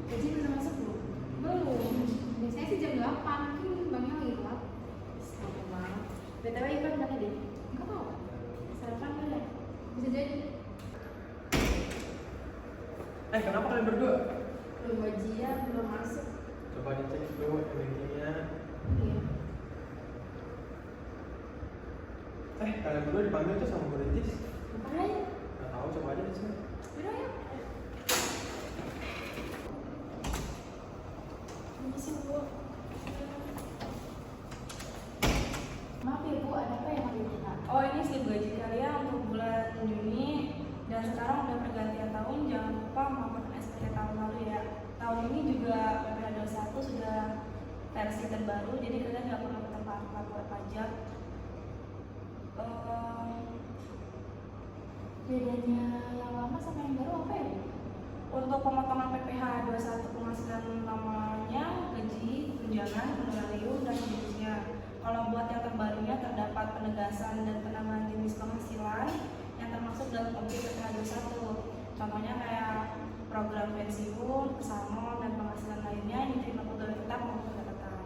Gaji udah masuk belum? Belum. Biasanya sih jam 8, mungkin banknya lagi gelap. Sama banget. BTW Ivan mana deh? Enggak tahu. Sarapan boleh? Bisa jadi. Kenapa kalian berdua? Belum gajian, belum masuk. Coba dicek dulu rekeningnya. Iya. Kalian berdua dipanggil tuh sama politis. Ngapain? Gak tahu, coba aja di sini. Udah ya. Permisi Bu. Maaf ya Bu, ada apa yang mau ditanyakan? Oh, ini slip gaji kalian untuk bulan Juni dan sekarang udah pergantian tahun, jangan lupa melaporkan SPT tahun lalu ya. Tahun ini juga PPh 21 sudah versi terbaru, jadi kalian nggak perlu tetap lapor pajak. Bedanya yang lama sama yang baru apa ya Bu? Untuk pemotongan PPh 21 penghasilan utamanya, gaji, tunjangan, honorarium, dan bonusnya. Kalau buat yang terbarunya terdapat penegasan dan penambahan jenis penghasilan yang termasuk dalam kondisi PPh 21. Contohnya kayak program pensiun, pesangon, dan penghasilan lainnya yang diterima pegawai tetap maupun tidak tetap.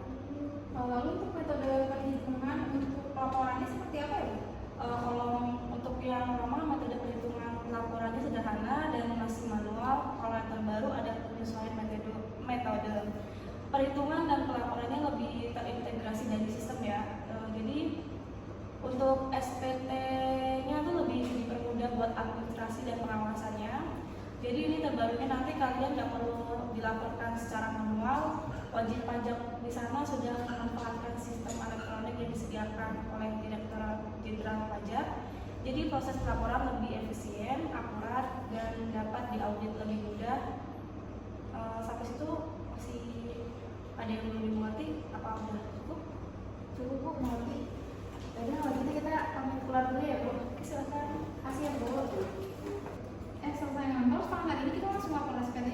Lalu untuk metode perhitungan untuk pelaporannya seperti apa ya Bu? Kalau untuk yang lama metode perhitungan laporannya sederhana dan masih manual. Kalau yang terbaru ada penyesuaian metode perhitungan dan pelaporannya lebih terintegrasi dari sistem ya. Jadi untuk SPT-nya tuh lebih dipermudah buat administrasi dan pengawasannya. Jadi ini terbarunya nanti kalian nggak perlu dilaporkan secara manual. Wajib pajak di sana sudah memanfaatkan sistem elektronik yang disediakan oleh Direktorat Jenderal Pajak. Jadi proses pelaporan lebih efisien, akurat, dan dapat diaudit lebih mudah. Sampai situ masih ada yang belum dimengerti? Apa udah cukup? Cukup Bu, mengerti. Jadi kalau gitu kita pamit pulang dulu ya Bu. Silakan. Kasih ya Bu. Selesai ngantor, sekarang hari ini kita langsung lapor SPT.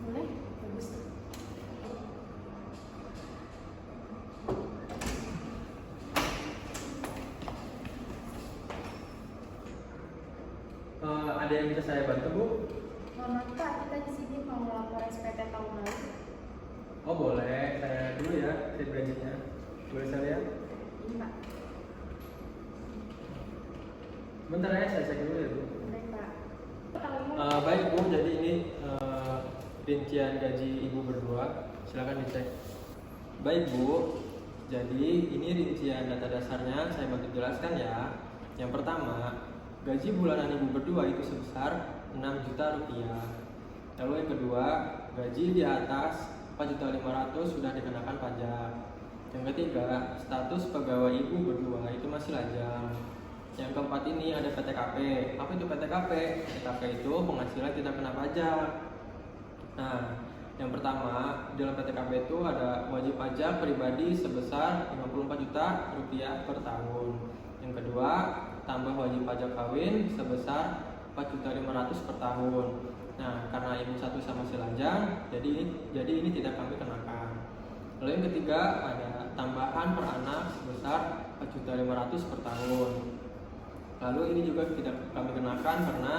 Boleh? Bagus tuh. Ada yang bisa saya bantu, Bu? Mohon maaf Pak, kita di sini mau lapor SPT tahun lalu. Oh boleh, saya dulu ya slip gajinya. Boleh saya lihat? Ini Pak. Bentar ya, saya cek dulu ya Bu. Boleh Pak. Baik Bu, jadi ini rincian gaji Ibu berdua. Silakan dicek. Baik Bu, jadi ini rincian data dasarnya, saya bantu jelaskan ya. Yang pertama, gaji bulanan Ibu berdua itu sebesar 6 juta rupiah. Lalu yang kedua, gaji di atas 4.500.000 sudah dikenakan pajak. Yang ketiga, status pegawai Ibu berdua itu masih lajang. Yang keempat ini ada PTKP. Apa itu PTKP? PTKP itu penghasilan tidak kena pajak. Nah, yang pertama, dalam PTKP itu ada wajib pajak pribadi sebesar 54 juta rupiah per tahun. Yang kedua, tambah wajib pajak kawin sebesar 4.500.000 per tahun. Nah, karena Ibu satu sama si lajang, jadi ini tidak kami kenakan. Lalu yang ketiga ada tambahan per anak sebesar 4.500.000 per tahun. Lalu ini juga tidak kami kenakan karena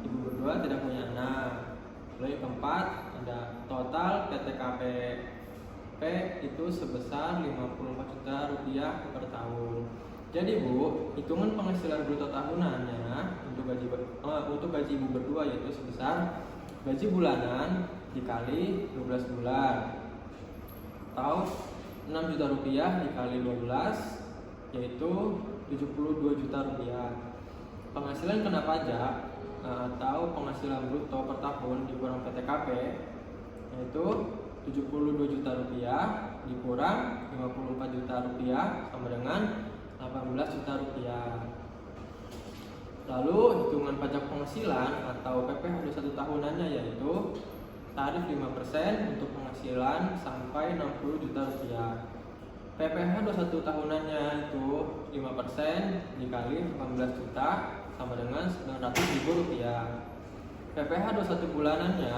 Ibu berdua tidak punya anak. Lalu yang keempat ada total PTKP itu sebesar 54 juta rupiah per tahun. Jadi Bu, hitungan penghasilan bruto tahunannya untuk gaji Ibu berdua yaitu sebesar gaji bulanan dikali 12 bulan atau 6 juta rupiah dikali 12 yaitu 72 juta rupiah. Penghasilan kena pajak atau penghasilan bruto per tahun dikurang PTKP yaitu 72 juta rupiah dikurang 54 juta rupiah sama dengan 18 juta rupiah. Lalu hitungan pajak penghasilan atau PPh 21 tahunannya yaitu tarif 5% untuk penghasilan sampai 60 juta rupiah. PPh 21 tahunannya itu 5% dikali 18 juta sama dengan 900 ribu rupiah. PPh 21 bulanannya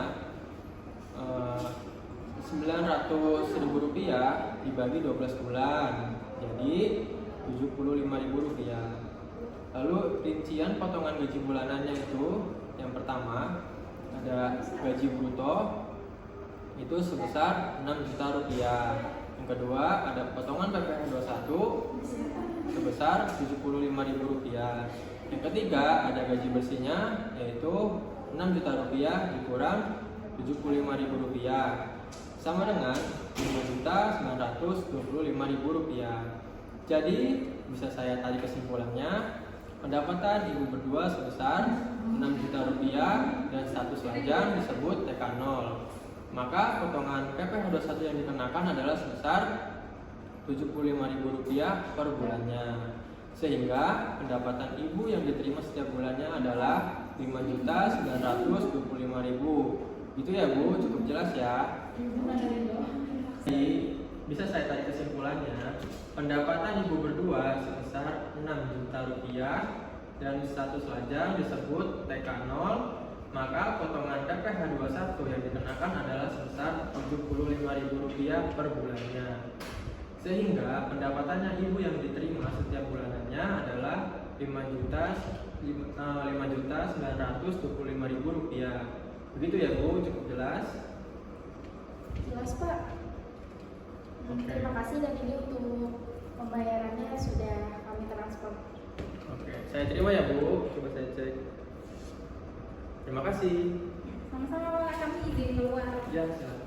900 ribu rupiah dibagi 12 bulan jadi 75 ribu rupiah. Lalu rincian potongan gaji bulanannya itu yang pertama ada gaji bruto itu sebesar 6 juta rupiah. Yang kedua ada potongan PPh 21 sebesar 75 ribu rupiah. Yang ketiga ada gaji bersihnya yaitu 6 juta rupiah dikurang 75 ribu rupiah sama dengan 5.925.000 rupiah. Jadi bisa saya tarik kesimpulannya, pendapatan ibu berdua sebesar 6 juta rupiah dan status lajang disebut TK0. Maka potongan PPh 21 yang dikenakan adalah sebesar 75.000 rupiah per bulannya. Sehingga pendapatan ibu yang diterima setiap bulannya adalah 5.925.000. Itu ya Bu, cukup jelas ya. Jadi bisa saya tarik kesimpulannya, pendapatan ibu berdua sebesar 6 juta rupiah dan status lajang disebut TK0, maka potongan PPh 21 yang dikenakan adalah sebesar 75.000 rupiah per bulannya. Sehingga pendapatannya ibu yang diterima setiap bulanannya adalah 5.925.000 rupiah. Begitu ya Bu, cukup jelas? Jelas Pak. Oke. Terima kasih dan ini untuk pembayarannya sudah kami transfer. Oke, saya terima ya Bu, coba saya cek. Terima kasih. Sama-sama Pak, kami izin keluar. Ya, silakan.